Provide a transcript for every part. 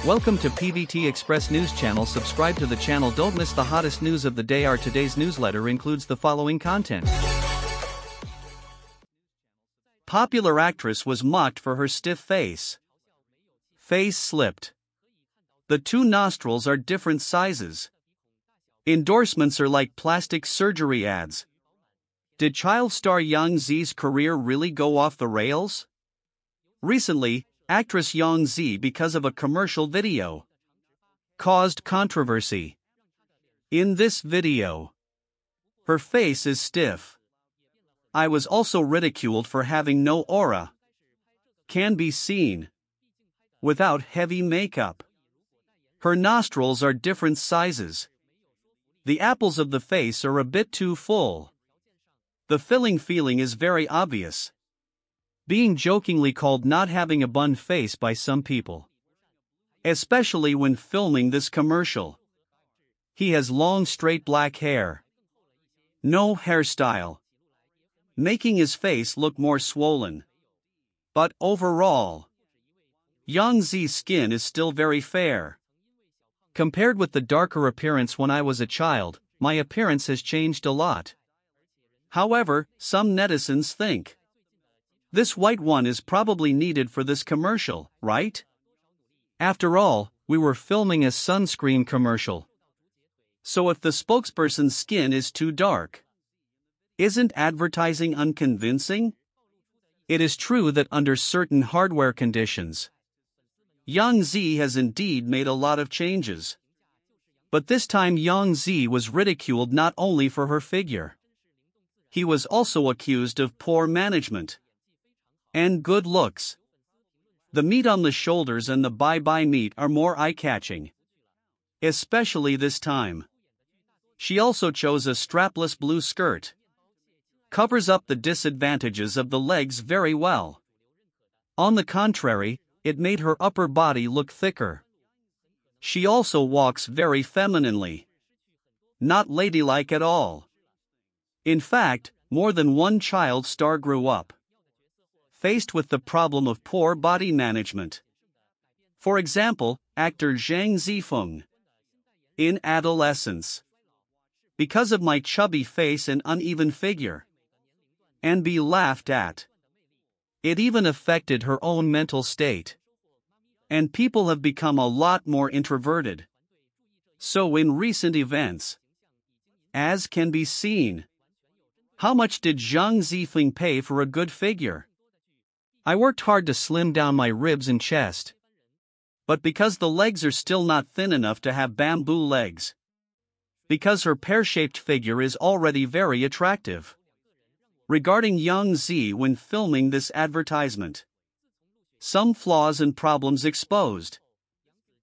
Welcome to PVT Express News Channel. Subscribe to the channel. Don't miss the hottest news of the day. Our today's newsletter includes the following content. Popular actress was mocked for her stiff face. Face slipped. The two nostrils are different sizes. Endorsements are like plastic surgery ads. Did child star Yangzi's career really go off the rails? Recently, actress Yangzi, because of a commercial video, caused controversy. In this video, her face is stiff. I was also ridiculed for having no aura. Can be seen without heavy makeup. Her nostrils are different sizes. The apples of the face are a bit too full. The filling feeling is very obvious. Being jokingly called not having a bun face by some people. Especially when filming this commercial. He has long straight black hair. No hairstyle. Making his face look more swollen. But overall, Yangzi's skin is still very fair. Compared with the darker appearance when I was a child, my appearance has changed a lot. However, some netizens think this white one is probably needed for this commercial, right? After all, we were filming a sunscreen commercial. So if the spokesperson's skin is too dark, isn't advertising unconvincing? It is true that under certain hardware conditions, Yangzi has indeed made a lot of changes. But this time Yangzi was ridiculed not only for her figure. He was also accused of poor management and good looks. The meat on the shoulders and the bye-bye meat are more eye-catching. Especially this time. She also chose a strapless blue skirt. Covers up the disadvantages of the legs very well. On the contrary, it made her upper body look thicker. She also walks very femininely. Not ladylike at all. In fact, more than one child star grew up faced with the problem of poor body management. For example, actor Xingxu. In adolescence. Because of my chubby face and uneven figure. And be laughed at. It even affected her own mental state. And people have become a lot more introverted. So in recent events, as can be seen, how much did Yangzi pay for a good figure? I worked hard to slim down my ribs and chest. But because the legs are still not thin enough to have bamboo legs. Because her pear-shaped figure is already very attractive. Regarding Yangzi when filming this advertisement, some flaws and problems exposed.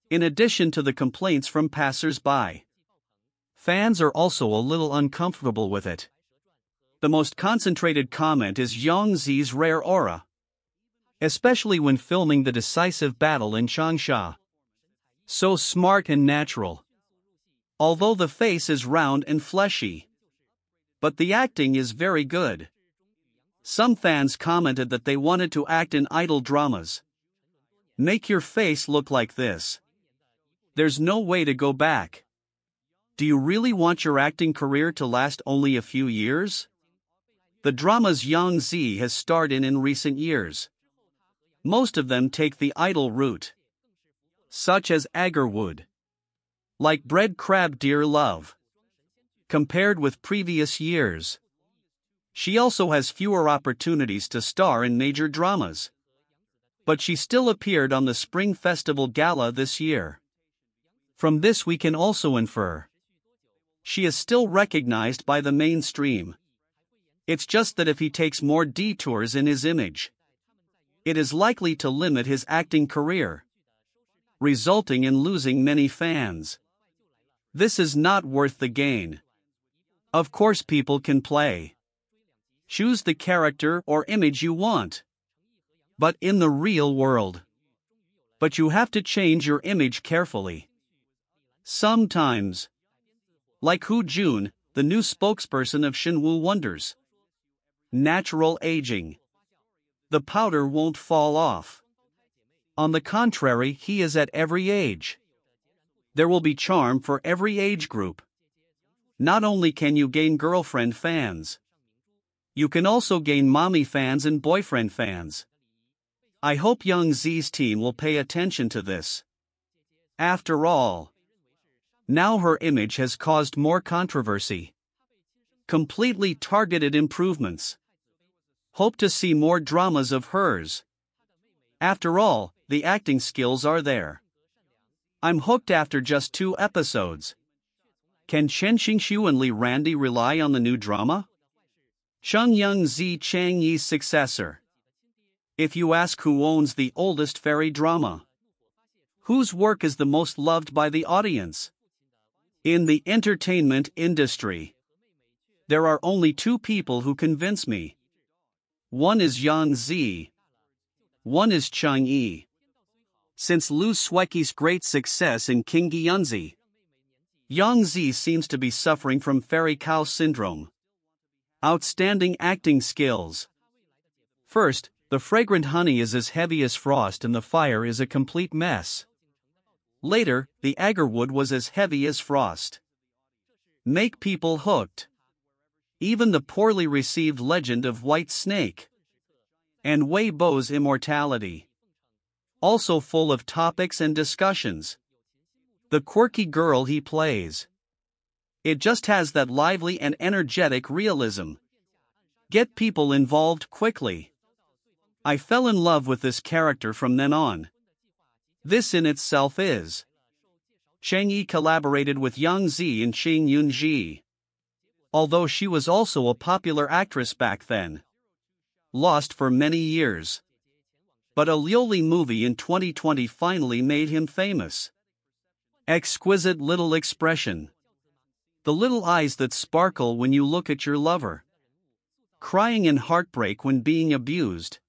In addition to the complaints from passers-by, fans are also a little uncomfortable with it. The most concentrated comment is Yangzi's rare aura. Especially when filming the decisive battle in Xingxu. So smart and natural. Although the face is round and fleshy. But the acting is very good. Some fans commented that they wanted to act in idol dramas. Make your face look like this. There's no way to go back. Do you really want your acting career to last only a few years? The dramas Yangzi has starred in recent years. Most of them take the idol route. Such as Agarwood. Like Bread Crab Dear Love. Compared with previous years. She also has fewer opportunities to star in major dramas. But she still appeared on the Spring Festival Gala this year. From this we can also infer. She is still recognized by the mainstream. It's just that if he takes more detours in his image, it is likely to limit his acting career, resulting in losing many fans. This is not worth the gain. Of course people can play. Choose the character or image you want. But in the real world. But you have to change your image carefully. Sometimes. Like Hu Jun, the new spokesperson of Xingxu wonders. Natural aging. The powder won't fall off. On the contrary, he is at every age. There will be charm for every age group. Not only can you gain girlfriend fans, you can also gain mommy fans and boyfriend fans. I hope Yangzi's team will pay attention to this. After all, now her image has caused more controversy. Completely targeted improvements. Hope to see more dramas of hers. After all, the acting skills are there. I'm hooked after just 2 episodes. Can Chen Xingxu and Landi rely on the new drama? Yangzi Chang Yi's successor. If you ask who owns the oldest fairy drama, whose work is the most loved by the audience? In the entertainment industry, there are only 2 people who convince me. One is Yangzi. One is Chang Yi. Since Lu Suiqi's great success in King Yangzi, Yangzi seems to be suffering from fairy cow syndrome. Outstanding acting skills. First, the fragrant honey is as heavy as frost and the fire is a complete mess. Later, the agarwood was as heavy as frost. Make people hooked. Even the poorly received legend of White Snake and Wei Bo's immortality. Also full of topics and discussions. The quirky girl he plays. It just has that lively and energetic realism. Get people involved quickly. I fell in love with this character from then on. This in itself is. Chang Yi collaborated with Yangzi in Xingxu. Although she was also a popular actress back then. Lost for many years. But a Lioli movie in 2020 finally made him famous. Exquisite little expression. The little eyes that sparkle when you look at your lover. Crying in heartbreak when being abused.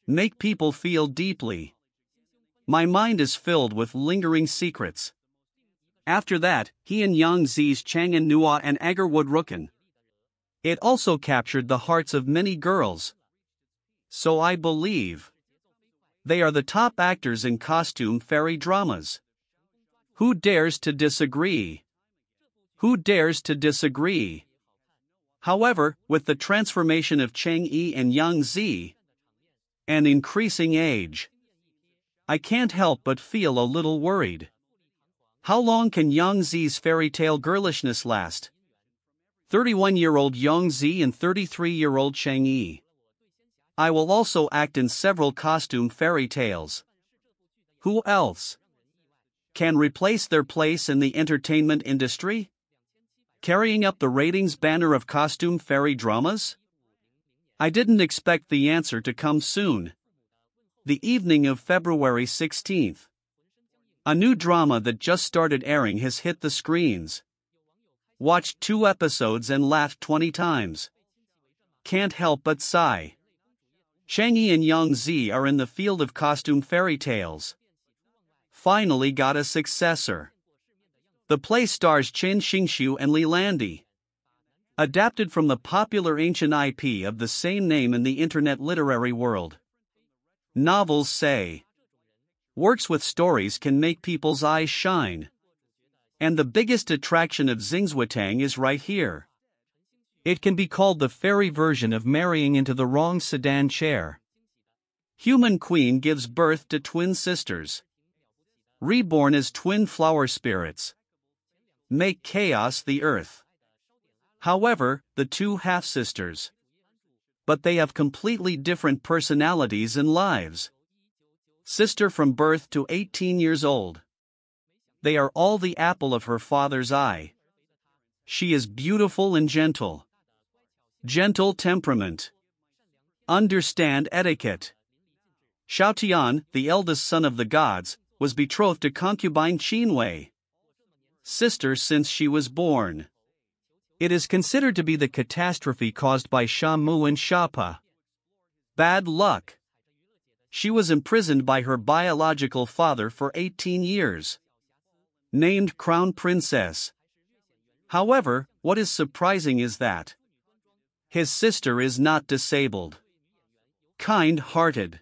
Make people feel deeply. My mind is filled with lingering secrets. After that, he and Yangzi's Chang'an Nua and Agarwood Rukan. It also captured the hearts of many girls. So I believe they are the top actors in costume fairy dramas. Who dares to disagree? Who dares to disagree? However, with the transformation of Chang Yi and Yangzi, and increasing age, I can't help but feel a little worried. How long can Yangzi's fairy tale girlishness last? 31-year-old Yangzi and 33-year-old Chang Yi. I will also act in several costume fairy tales. Who else can replace their place in the entertainment industry? Carrying up the ratings banner of costume fairy dramas? I didn't expect the answer to come soon. The evening of February 16th. A new drama that just started airing has hit the screens. Watched 2 episodes and laughed 20 times. Can't help but sigh. Chang Yi and Yangzi are in the field of costume fairy tales. Finally got a successor. The play stars Chen Xingxu and Landi. Adapted from the popular ancient IP of the same name in the internet literary world. Novels say. Works with stories can make people's eyes shine. And the biggest attraction of Xingxu is right here. It can be called the fairy version of marrying into the wrong sedan chair. Human queen gives birth to twin sisters. Reborn as twin flower spirits. Make chaos the earth. However, the 2 half-sisters. But they have completely different personalities and lives. Sister from birth to 18 years old. They are all the apple of her father's eye. She is beautiful and gentle. Gentle temperament. Understand etiquette. Xiaotian, the eldest son of the gods, was betrothed to concubine Qinwei. Sister since she was born. It is considered to be the catastrophe caused by Shamu and Shapa. Bad luck. She was imprisoned by her biological father for 18 years. Named Crown Princess. However, what is surprising is that his sister is not disabled. Kind-hearted.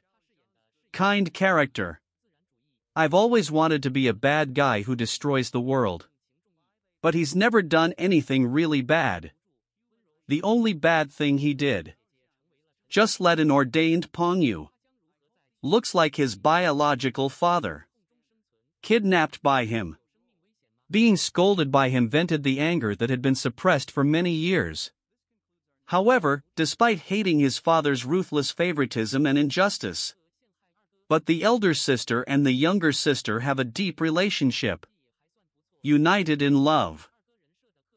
Kind character. I've always wanted to be a bad guy who destroys the world. But he's never done anything really bad. The only bad thing he did. Just let an ordained Pengyu. Looks like his biological father. Kidnapped by him. Being scolded by him vented the anger that had been suppressed for many years. However, despite hating his father's ruthless favoritism and injustice. But the elder sister and the younger sister have a deep relationship. United in love.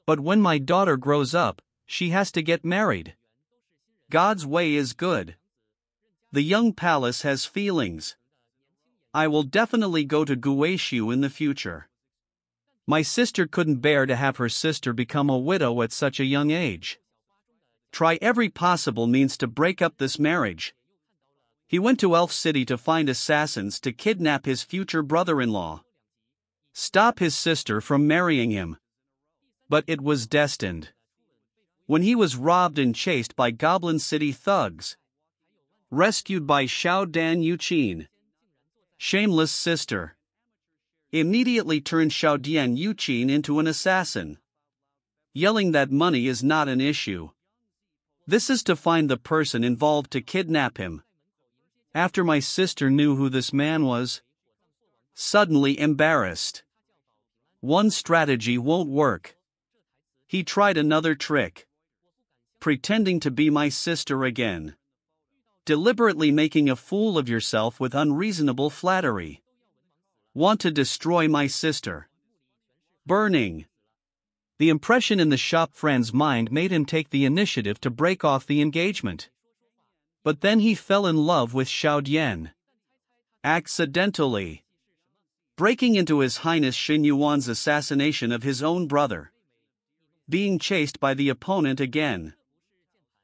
But when my daughter grows up, she has to get married. God's way is good. The young palace has feelings. I will definitely go to Guishu in the future. My sister couldn't bear to have her sister become a widow at such a young age. Try every possible means to break up this marriage. He went to Elf City to find assassins to kidnap his future brother-in-law. Stop his sister from marrying him. But it was destined. When he was robbed and chased by Goblin City thugs. Rescued by Xiaodan Yuqin. Shameless sister. Immediately turned Xiaodan Yuqin into an assassin. Yelling that money is not an issue. This is to find the person involved to kidnap him. After my sister knew who this man was. Suddenly embarrassed. One strategy won't work. He tried another trick. Pretending to be my sister again. Deliberately making a fool of yourself with unreasonable flattery. Want to destroy my sister. Burning. The impression in the shop friend's mind made him take the initiative to break off the engagement. But then he fell in love with Xiaodian. Accidentally. Breaking into His Highness Xin Yuan's assassination of his own brother. Being chased by the opponent again.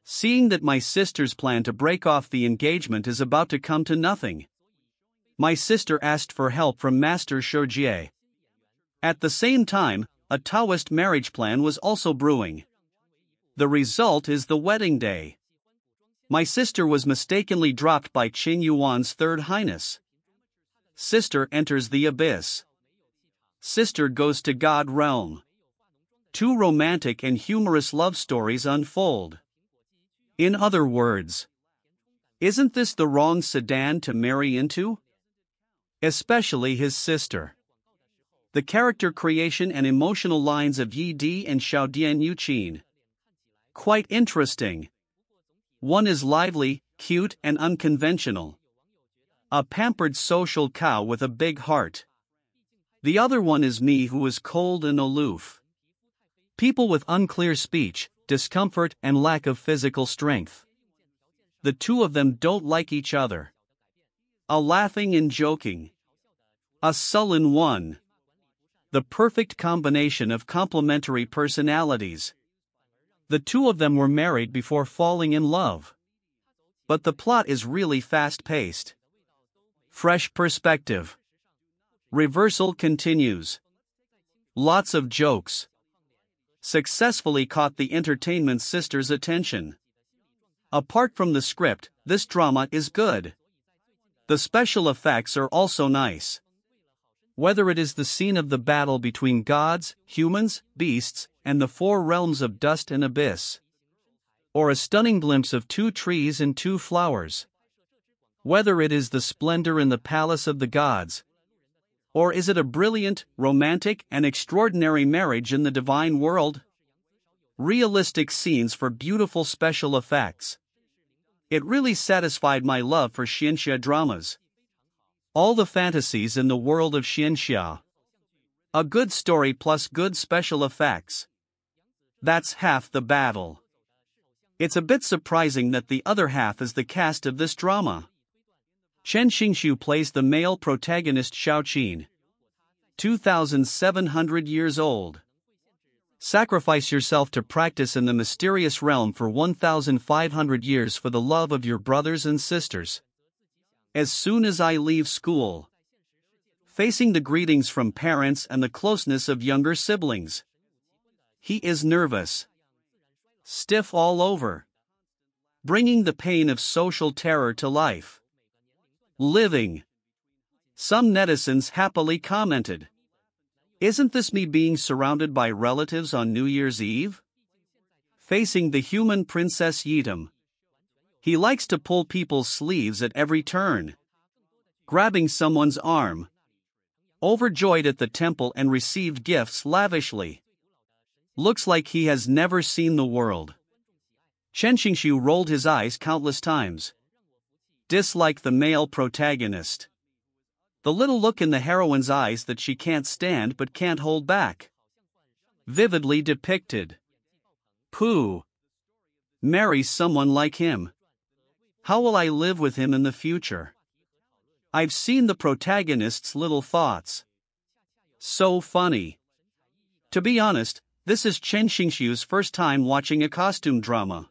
Seeing that my sister's plan to break off the engagement is about to come to nothing. My sister asked for help from Master Shoujie. At the same time, a Taoist marriage plan was also brewing. The result is the wedding day. My sister was mistakenly dropped by Qin Yuan's third highness. Sister enters the abyss. Sister goes to God realm. Two romantic and humorous love stories unfold. In other words, isn't this the wrong sedan to marry into? Especially his sister. The character creation and emotional lines of Yi Di and Xiaodian Yuqin. Quite interesting. One is lively, cute, and unconventional. A pampered social cow with a big heart. The other one is me, who is cold and aloof. People with unclear speech, discomfort, and lack of physical strength. The two of them don't like each other. A laughing and joking. A sullen one. The perfect combination of complementary personalities. The two of them were married before falling in love. But the plot is really fast-paced. Fresh perspective. Reversal continues. Lots of jokes. Successfully caught the entertainment sister's attention. Apart from the script, this drama is good. The special effects are also nice. Whether it is the scene of the battle between gods, humans, beasts, and the four realms of dust and abyss. Or a stunning glimpse of two trees and two flowers. Whether it is the splendor in the palace of the gods. Or is it a brilliant, romantic, and extraordinary marriage in the divine world? Realistic scenes for beautiful special effects. It really satisfied my love for Xianxia dramas. All the fantasies in the world of Xianxia. A good story plus good special effects. That's half the battle. It's a bit surprising that the other half is the cast of this drama. Chen Xingxu plays the male protagonist Xiaoqin. 2,700 years old. Sacrifice yourself to practice in the mysterious realm for 1,500 years for the love of your brothers and sisters. As soon as I leave school. Facing the greetings from parents and the closeness of younger siblings. He is nervous. Stiff all over. Bringing the pain of social terror to life. Living. Some netizens happily commented. Isn't this me being surrounded by relatives on New Year's Eve? Facing the human Princess Yetum. He likes to pull people's sleeves at every turn. Grabbing someone's arm. Overjoyed at the temple and received gifts lavishly. Looks like he has never seen the world. Chen Xingxu rolled his eyes countless times. Dislike the male protagonist. The little look in the heroine's eyes that she can't stand but can't hold back. Vividly depicted. Pooh. Marry someone like him. How will I live with him in the future? I've seen the protagonist's little thoughts. So funny. To be honest, this is Chen Xingxu's first time watching a costume drama.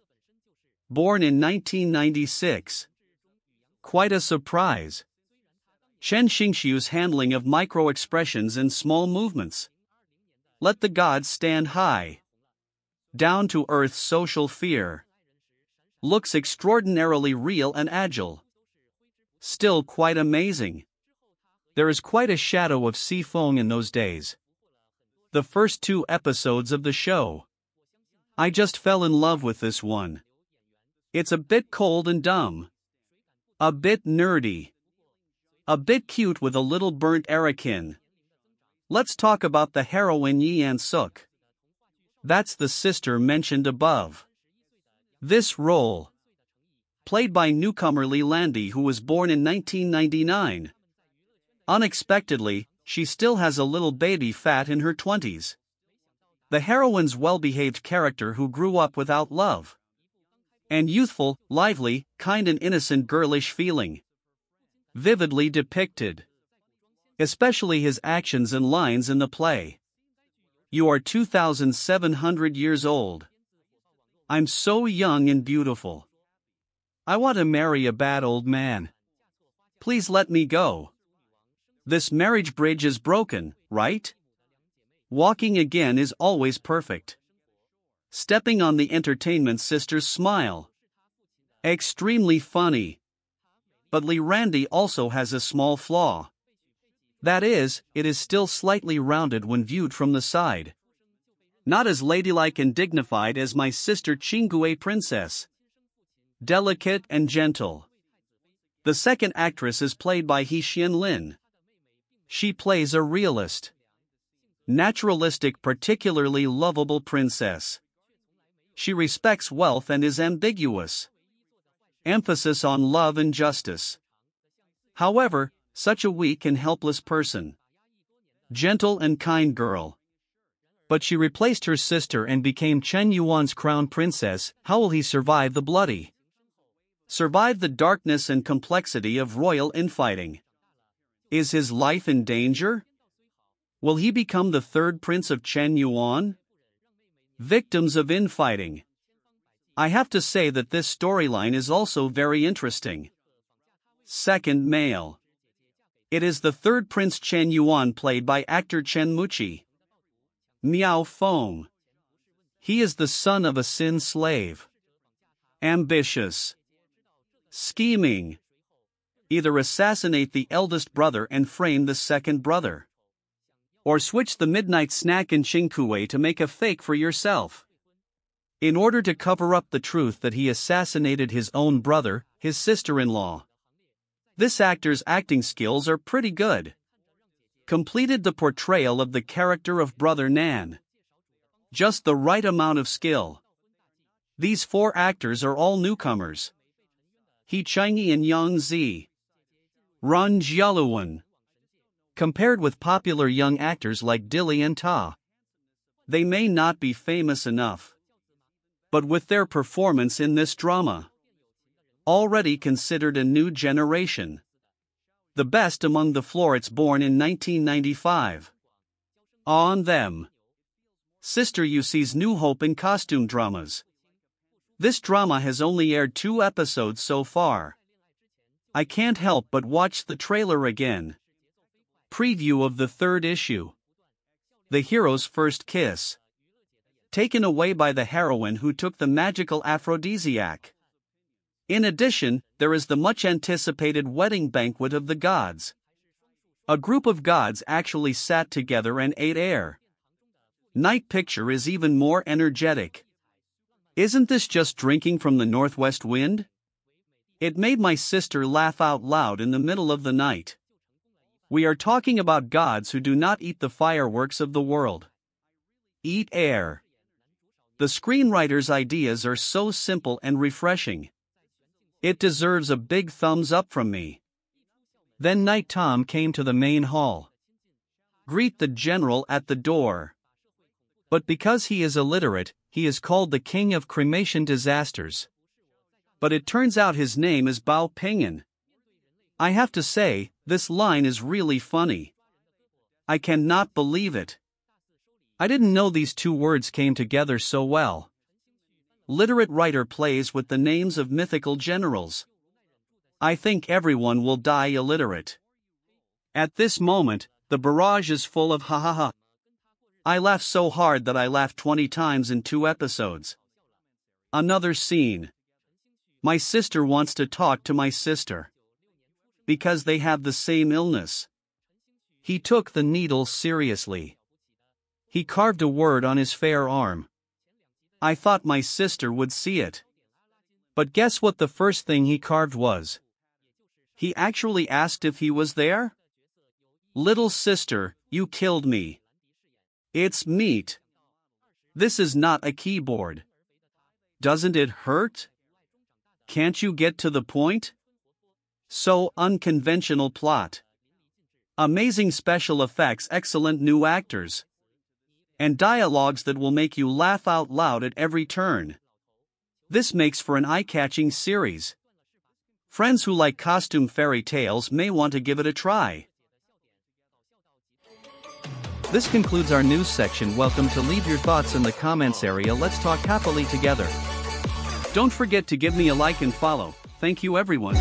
Born in 1996. Quite a surprise. Chen Xingxu's handling of micro-expressions and small movements. Let the gods stand high. Down-to-earth social fear. Looks extraordinarily real and agile. Still quite amazing. There is quite a shadow of Si Feng in those days. The first 2 episodes of the show. I just fell in love with this one. It's a bit cold and dumb. A bit nerdy. A bit cute with a little burnt Arakin. Let's talk about the heroine Yan Suk. That's the sister mentioned above. This role. Played by newcomer Landi, who was born in 1999. Unexpectedly, she still has a little baby fat in her 20s. The heroine's well-behaved character who grew up without love. And youthful, lively, kind and innocent girlish feeling. Vividly depicted. Especially his actions and lines in the play. You are 2,700 years old. I'm so young and beautiful. I want to marry a bad old man. Please let me go. This marriage bridge is broken, right? Walking again is always perfect. Stepping on the entertainment sister's smile. Extremely funny. But Landi also has a small flaw. That is, it is still slightly rounded when viewed from the side. Not as ladylike and dignified as my sister Xingxu princess. Delicate and gentle. The second actress is played by Lin. She plays a realist, naturalistic, particularly lovable princess. She respects wealth and is ambiguous. Emphasis on love and justice. However, such a weak and helpless person. Gentle and kind girl. But she replaced her sister and became Chen Yuan's crown princess. How will he survive the bloody? Survive the darkness and complexity of royal infighting? Is his life in danger? Will he become the third prince of Chen Yuan? Victims of infighting. I have to say that this storyline is also very interesting. Second male. It is the third Prince Chen Yuan, played by actor Chen Muchi. Miao Feng. He is the son of a sin slave. Ambitious. Scheming. Either assassinate the eldest brother and frame the second brother. Or switch the midnight snack in Xingxu to make a fake for yourself. In order to cover up the truth that he assassinated his own brother, his sister-in-law. This actor's acting skills are pretty good. Completed the portrayal of the character of Brother Nan. Just the right amount of skill. These 4 actors are all newcomers. He Changyi and Yangzi. Ran Jialuan. Compared with popular young actors like Dilly and Ta. They may not be famous enough. But with their performance in this drama. Already considered a new generation. The best among the florets born in 1995. On them. Sister Yusi's new hope in costume dramas. This drama has only aired 2 episodes so far. I can't help but watch the trailer again. Preview of the 3rd issue. The hero's first kiss. Taken away by the heroine who took the magical aphrodisiac. In addition, there is the much-anticipated wedding banquet of the gods. A group of gods actually sat together and ate air. Night picture is even more energetic. Isn't this just drinking from the northwest wind? It made my sister laugh out loud in the middle of the night. We are talking about gods who do not eat the fireworks of the world. Eat air. The screenwriter's ideas are so simple and refreshing. It deserves a big thumbs up from me. Then Knight Tom came to the main hall. Greet the general at the door. But because he is illiterate, he is called the king of cremation disasters. But it turns out his name is Bao Ping'an. I have to say, this line is really funny. I cannot believe it. I didn't know these two words came together so well. Literate writer plays with the names of mythical generals. I think everyone will die illiterate. At this moment, the barrage is full of ha ha ha. I laughed so hard that I laughed 20 times in 2 episodes. Another scene. My sister wants to talk to my sister. Because they have the same illness. He took the needle seriously. He carved a word on his fair arm. I thought my sister would see it. But guess what the first thing he carved was? He actually asked if he was there? Little sister, you killed me. It's meat. This is not a keyboard. Doesn't it hurt? Can't you get to the point? So unconventional plot. Amazing special effects, excellent new actors. And dialogues that will make you laugh out loud at every turn. This makes for an eye-catching series. Friends who like costume fairy tales may want to give it a try. This concludes our news section. Welcome to leave your thoughts in the comments area. Let's talk happily together. Don't forget to give me a like and follow. Thank you everyone.